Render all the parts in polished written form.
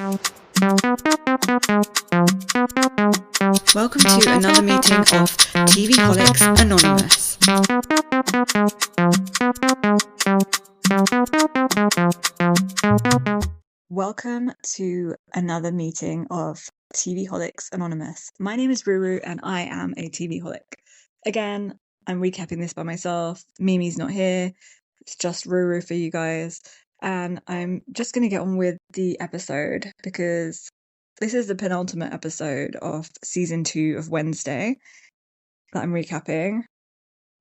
Welcome to another meeting of TV Holics Anonymous. Welcome to another meeting of TV Holics Anonymous. My name is Ruru and I am a TV Holic. Again, I'm recapping this by myself. Mimi's not here. It's just Ruru for you guys. And I'm just going to get on with the episode because this is the penultimate episode of season 2 of Wednesday that I'm recapping.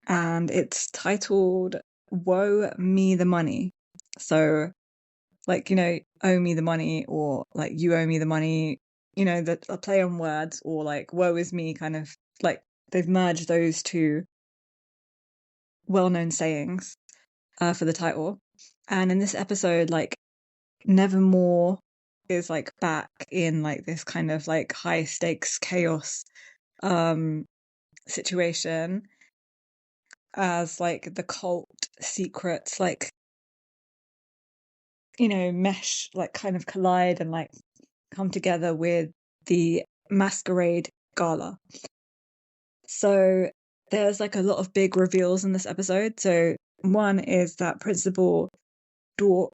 And it's titled Woe Me the Money. So, like, owe me the money, or like you owe me the money, a play on words, or like woe is me, kind of like they've merged those two well-known sayings for the title. And in this episode, like, Nevermore is like back in like this kind of like high stakes chaos situation as like the cult secrets like mesh, like kind of collide and like come together with the masquerade gala. So there's like a lot of big reveals in this episode. So one is that Principal Dort's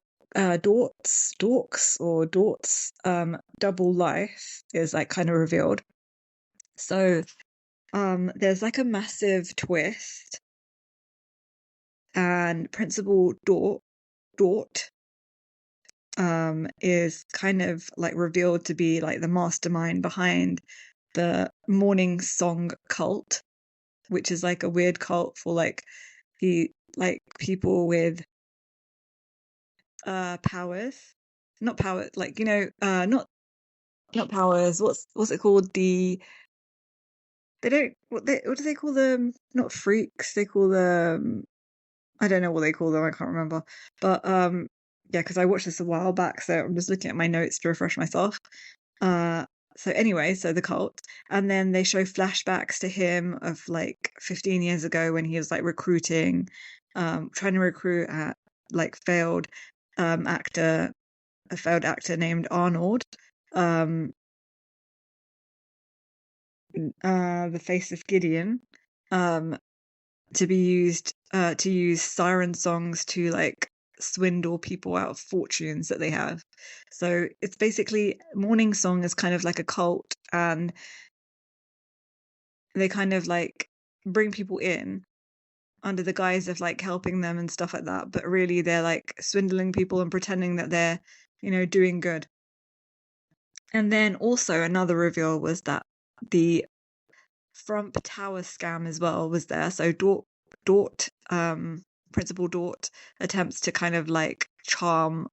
double life is like kind of revealed. So there's like a massive twist, and Principal Dort is kind of like revealed to be like the mastermind behind the morning song cult, which is like a weird cult for like people with powers, not power, like not powers. What's it called? They don't what do they call them? Not freaks. They call them. I don't know what they call them. I can't remember. But yeah, because I watched this a while back, so I'm just looking at my notes to refresh myself. So anyway, so the cult, and then they show flashbacks to him of like 15 years ago when he was like recruiting, trying to recruit a failed actor named Arnold, the face of Gideon, to be used to use siren songs to like swindle people out of fortunes that they have. So it's basically Morning Song is kind of like a cult, and they kind of like bring people in under the guise of like helping them and stuff like that, but really they're like swindling people and pretending that they're doing good. And then also another reveal was that the Frump Tower scam as well was there. So Dort, Principal Dort attempts to kind of like charm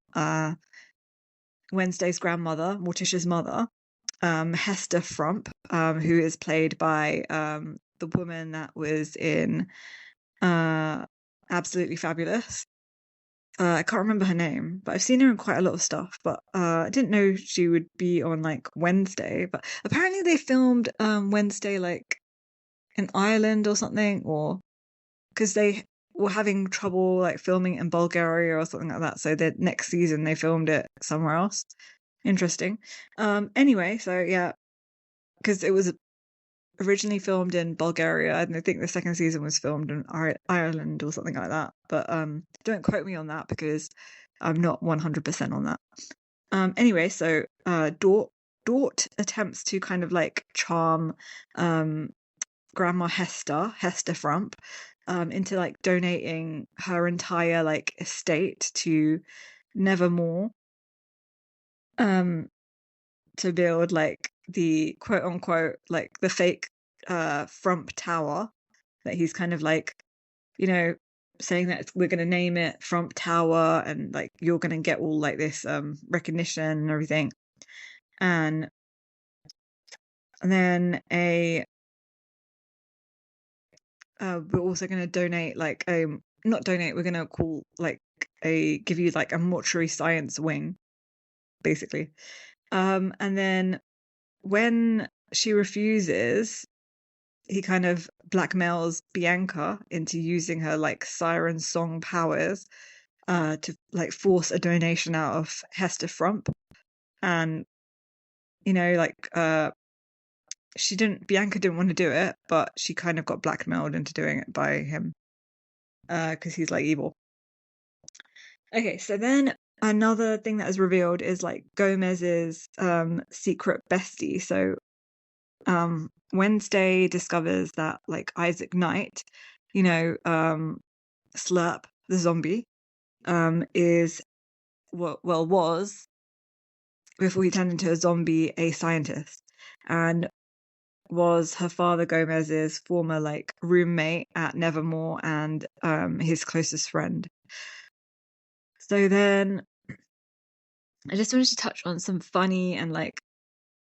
Wednesday's grandmother, Morticia's mother, Hester Frump, who is played by the woman that was in Absolutely Fabulous. I can't remember her name, but I've seen her in quite a lot of stuff. But I didn't know she would be on like Wednesday. But apparently they filmed Wednesday like in Ireland or something, or because they were having trouble like filming in Bulgaria or something like that. So the next season they filmed it somewhere else. Interesting. Anyway, so yeah, because it was originally filmed in Bulgaria, and I think the second season was filmed in Ireland or something like that. But don't quote me on that because I'm not 100% on that. Anyway, so Dort attempts to kind of like charm Grandma Hester Frump, into like donating her entire like estate to Nevermore, to build like the quote unquote like the fake Frump Tower that he's kind of like saying that we're going to name it Frump Tower, and like you're going to get all like this recognition and everything, and then we're also going to donate like not donate, we're going to call like give you like a mortuary science wing basically, and then when she refuses, he kind of blackmails Bianca into using her like siren song powers to like force a donation out of Hester Frump. and Bianca didn't want to do it, but she kind of got blackmailed into doing it by him, because he's like evil. Okay, so then another thing that is revealed is like Gomez's secret bestie. So Wednesday discovers that like Isaac Knight, Slurp the zombie, is was, before he turned into a zombie, a scientist, and was her father Gomez's former like roommate at Nevermore and his closest friend. So then I just wanted to touch on some funny and like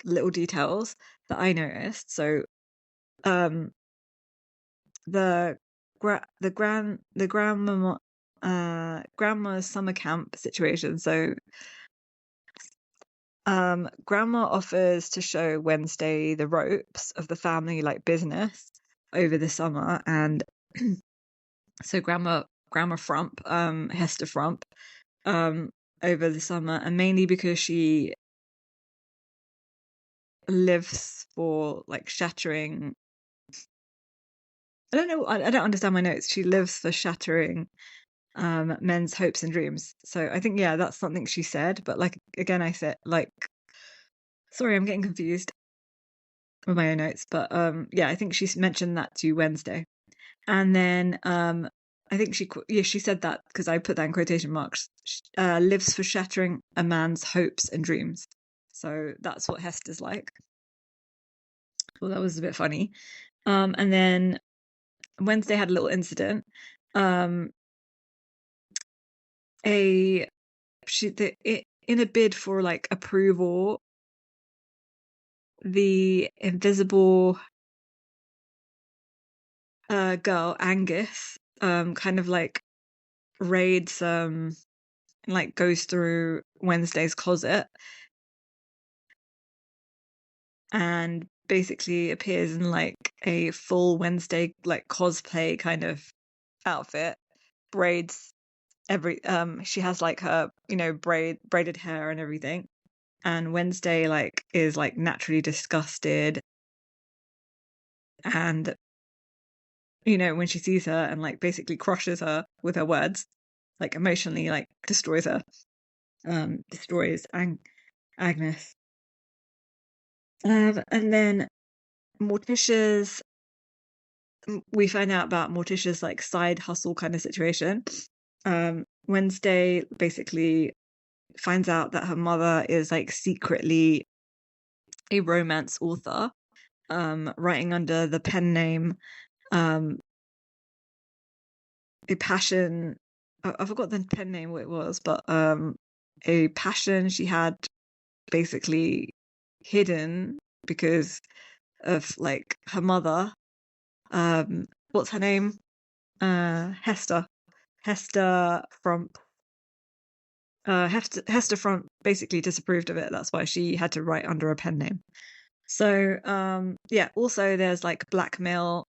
little details that I noticed. So the grandma's summer camp situation. So grandma offers to show Wednesday the ropes of the family like business over the summer, and so grandma Frump, Hester Frump, over the summer, and mainly because she lives for like shattering. I don't know. I don't understand my notes. She lives for shattering men's hopes and dreams. So I think, yeah, that's something she said. But like again, I said like, sorry, I'm getting confused with my own notes. But yeah, I think she mentioned that to Wednesday, and then I think she said that because I put that in quotation marks. Lives for shattering a man's hopes and dreams. So that's what Hester's like. Well, that was a bit funny. And then Wednesday had a little incident. In a bid for like approval, the invisible girl Angus kind of like raids like goes through Wednesday's closet and basically appears in like a full Wednesday like cosplay kind of outfit, braids she has like her braided hair and everything, and Wednesday like is like naturally disgusted, and when she sees her and like basically crushes her with her words, like emotionally like destroys her, destroys Agnes. And then Morticia's we find out about Morticia's like side hustle kind of situation. Wednesday basically finds out that her mother is like secretly a romance author, writing under the pen name a passion. I forgot the pen name what it was, but a passion she had basically hidden because of like her mother. What's her name? Hester. Hester Frump. Hester Frump basically disapproved of it. That's why she had to write under a pen name. So yeah. Also, there's like blackmail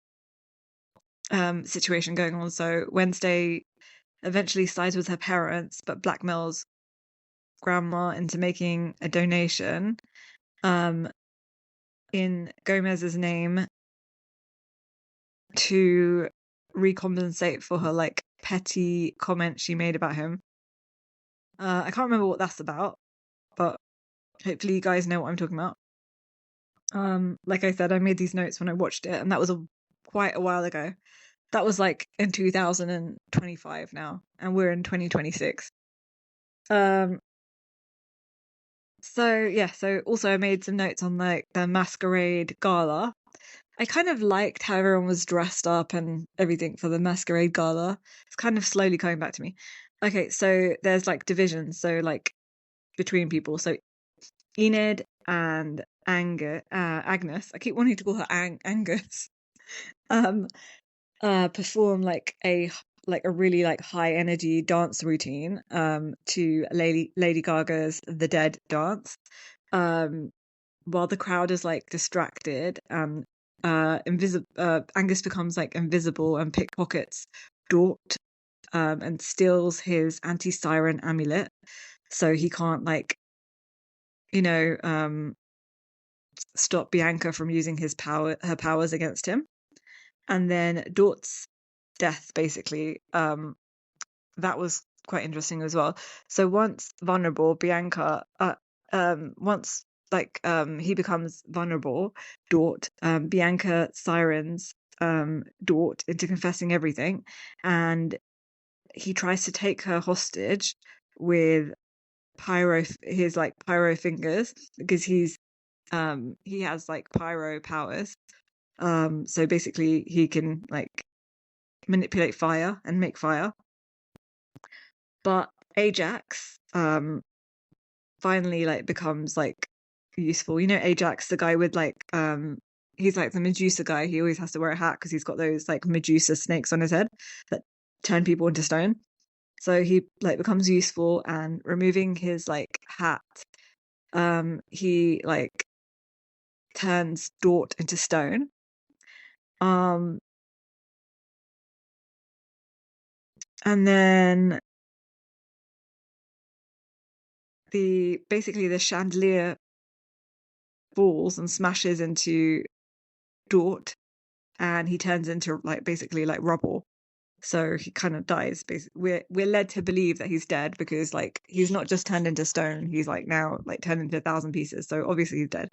situation going on. So Wednesday eventually sides with her parents, but blackmails grandma into making a donation in Gomez's name to recompensate for her like petty comment she made about him. I can't remember what that's about, but hopefully you guys know what I'm talking about. Like I said, I made these notes when I watched it, and that was quite a while ago. That was like in 2025 now, and we're in 2026. So yeah, so also I made some notes on like the masquerade gala. I kind of liked how everyone was dressed up and everything for the masquerade gala. It's kind of slowly coming back to me. Okay, so there's like divisions, so like between people. So Enid and Agnes, I keep wanting to call her Angus, um, perform like a really like high energy dance routine to Lady Gaga's The Dead dance, while the crowd is like distracted, and Angus becomes like invisible and pickpockets Dort, and steals his anti-siren amulet, so he can't like stop Bianca from using her powers against him. And then Dort's death, basically, that was quite interesting as well. So once vulnerable, Bianca, once he becomes vulnerable, Dort, Bianca sirens Dort into confessing everything, and he tries to take her hostage with his pyro fingers, because he has like pyro powers. So basically he can like manipulate fire and make fire. But Ajax finally like becomes like useful. Ajax, the guy with he's like the Medusa guy. He always has to wear a hat because he's got those like Medusa snakes on his head that turn people into stone. So he like becomes useful, and removing his like hat, he like turns Dort into stone. And then basically the chandelier falls and smashes into Dort, and he turns into like basically like rubble. So he kind of dies. Basically, we're led to believe that he's dead because like he's not just turned into stone. He's like now like turned into 1,000 pieces. So obviously he's dead.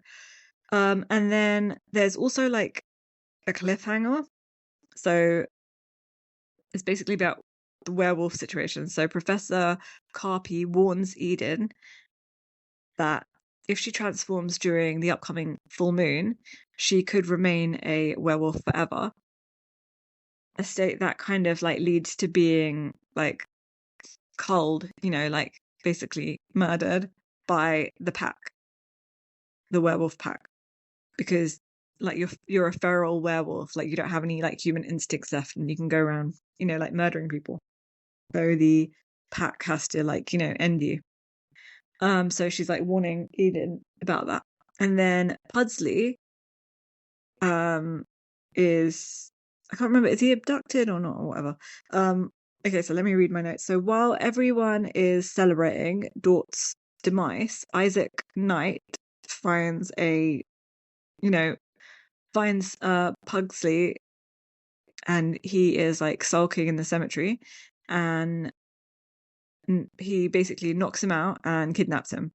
And then there's also like a cliffhanger. So it's basically about the werewolf situation. So Professor Carpy warns Eden that if she transforms during the upcoming full moon, she could remain a werewolf forever. A state that kind of like leads to being like culled, like basically murdered by the pack, the werewolf pack, because like you're a feral werewolf, like you don't have any like human instincts left, and you can go around, like murdering people. So the pack has to like, end you. So she's like warning Eden about that. And then Pudsley is, I can't remember, is he abducted or not or whatever. Okay, so let me read my notes. So while everyone is celebrating Dort's demise, Isaac Knight finds Pugsley, and he is like sulking in the cemetery, and he basically knocks him out and kidnaps him.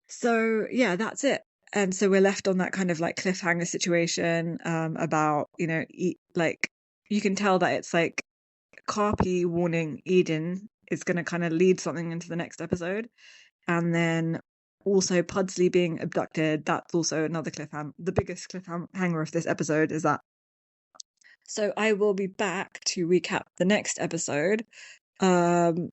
So yeah, that's it. And so we're left on that kind of like cliffhanger situation, about, like you can tell that it's like Carpy warning Eden is going to kind of lead something into the next episode. And then also Pudsley being abducted, that's also another cliffhanger. The biggest cliffhanger of this episode is that. So I will be back to recap the next episode. Don't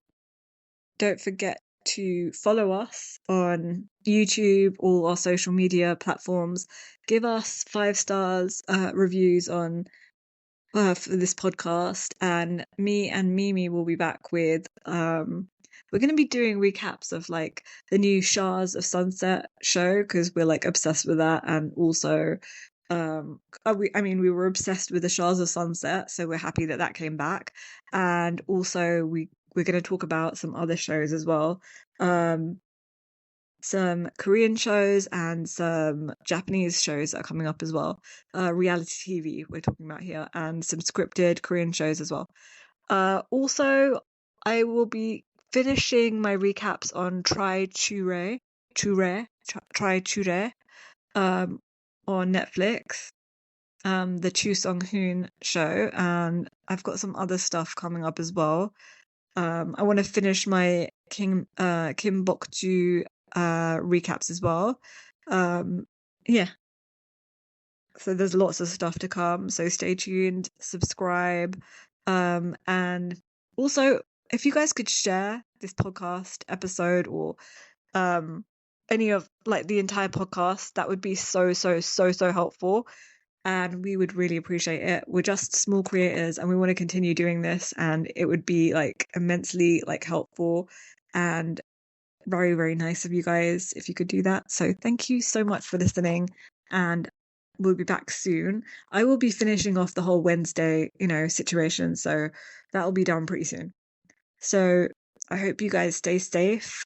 forget to follow us on YouTube, all our social media platforms. Give us 5 stars reviews on for this podcast, and me and Mimi will be back with we're going to be doing recaps of like the new Shahs of Sunset show, because we're like obsessed with that. And also we were obsessed with the Shahs of Sunset, so we're happy that that came back. And also we're going to talk about some other shows as well, some Korean shows and some Japanese shows that are coming up as well. Reality TV we're talking about here, and some scripted Korean shows as well. Also, I will be finishing my recaps on Try Chure on Netflix. The Chu Sung-hoon show, and I've got some other stuff coming up as well. I want to finish my Kim Bok-joo recaps as well. Yeah. So there's lots of stuff to come. So stay tuned, subscribe, and also if you guys could share this podcast episode, or any of like the entire podcast, that would be so helpful, and we would really appreciate it. We're just small creators and we want to continue doing this, and it would be like immensely like helpful and very nice of you guys if you could do that. So thank you so much for listening, and we'll be back soon. I will be finishing off the whole Wednesday situation, so that will be done pretty soon. So I hope you guys stay safe.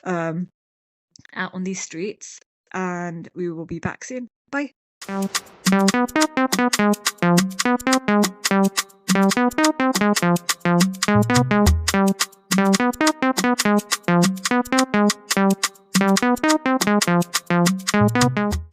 out on these streets, and we will be back soon. Bye.